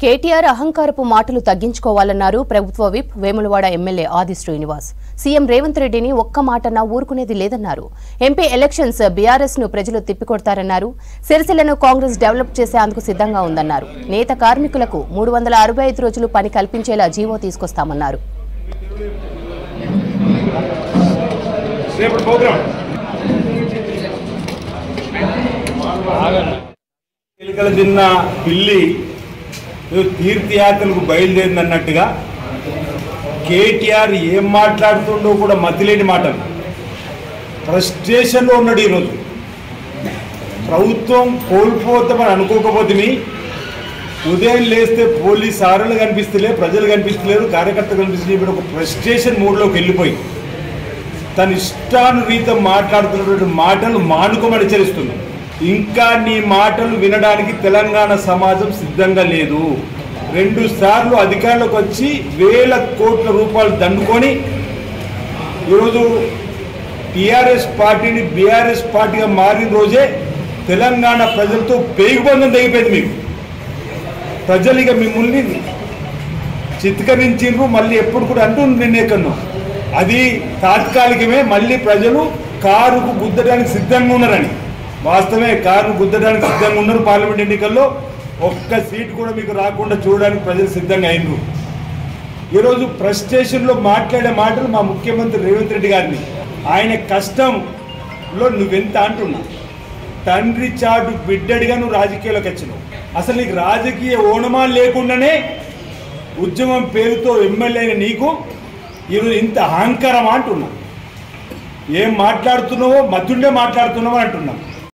కేటీఆర్ అహంకారపు మాటలు తగ్గించుకోవాలన్నారు ప్రభుత్వ whip Vemulawada MLA ఆది శ్రీనివాస్. సీఎం రేవంత్ రెడ్డిని ఒక్క మాటన్నా ఊరుకునేది లేదన్నారు. ఎంపీ ఎలక్షన్స్ బీఆర్ఎస్ ను ప్రజలు తిప్పికొడతారన్నారు. సిరిసిల్లను కాంగ్రెస్ డెవలప్ చేసేందుకు సిద్ధంగా ఉందన్నారు. నేత కార్మికులకు 365 రోజులు పని కల్పించేలా జీవో తీసుకొస్తామన్నారు. తీర్థయాత్రలకు బయలుదేరినట్టుగా కేటీఆర్ ఏం మాట్లాడుతుండో కూడా మధ్యలేని మాటలు. ఫ్రస్ట్రేషన్లో ఉన్నాడు. ఈరోజు ప్రభుత్వం కోల్పోతామని అనుకోకపోతే ఉదయం లేస్తే పోలీస్ ఆరులు కనిపిస్తలే, ప్రజలు కనిపిస్తలేరు, కార్యకర్తలు కనిపిస్తలేదు. ఇప్పుడు ఒక ఫ్రస్ట్రేషన్ మూడ్లోకి వెళ్ళిపోయి తన ఇష్టానురీతం మాట్లాడుతున్నటువంటి మాటలు మానుకోమని హెచ్చరిస్తున్నాం. ఇంకా నీ మాటలు వినడానికి తెలంగాణ సమాజం సిద్ధంగా లేదు. 2 సార్లు అధికారంలోకి వచ్చి వేల కోట్ల రూపాయలు దండుకొని ఈరోజు టీఆర్ఎస్ పార్టీని బీఆర్ఎస్ పార్టీగా మారిన రోజే తెలంగాణ ప్రజలతో పేగుబంధం తెగిపోయింది. మీకు ప్రజలు ఇక మిమ్మల్ని చిత్కరించిండ్రు. మళ్ళీ ఎప్పుడు కూడా అంటూ నిన్నేకన్నా అది తాత్కాలికమే. మళ్ళీ ప్రజలు కారుకు గుద్దడానికి సిద్ధంగా ఉన్నారని. వాస్తవమే, కారును గుద్దడానికి సిద్ధంగా ఉన్నారు. పార్లమెంట్ ఎన్నికల్లో ఒక్క సీట్ కూడా మీకు రాకుండా చూడడానికి ప్రజలు సిద్ధంగా అయినరు. ఈరోజు ఫ్రస్ట్రేషన్లో మాట్లాడే మాటలు మా ముఖ్యమంత్రి రేవంత్ రెడ్డి గారిని ఆయన కష్టంలో నువ్వెంత అంటున్నా. తండ్రి చాటు బిడ్డడిగా నువ్వు రాజకీయాల్లోకి వచ్చినావు. అసలు నీకు రాజకీయ ఓనమాలు లేకుండానే ఉద్యమం పేరుతో ఎమ్మెల్యే అయిన నీకు ఈరోజు ఇంత అహంకారం అంటున్నా. ఏం మాట్లాడుతున్నావో మతుండే మాట్లాడుతున్నావో అంటున్నా.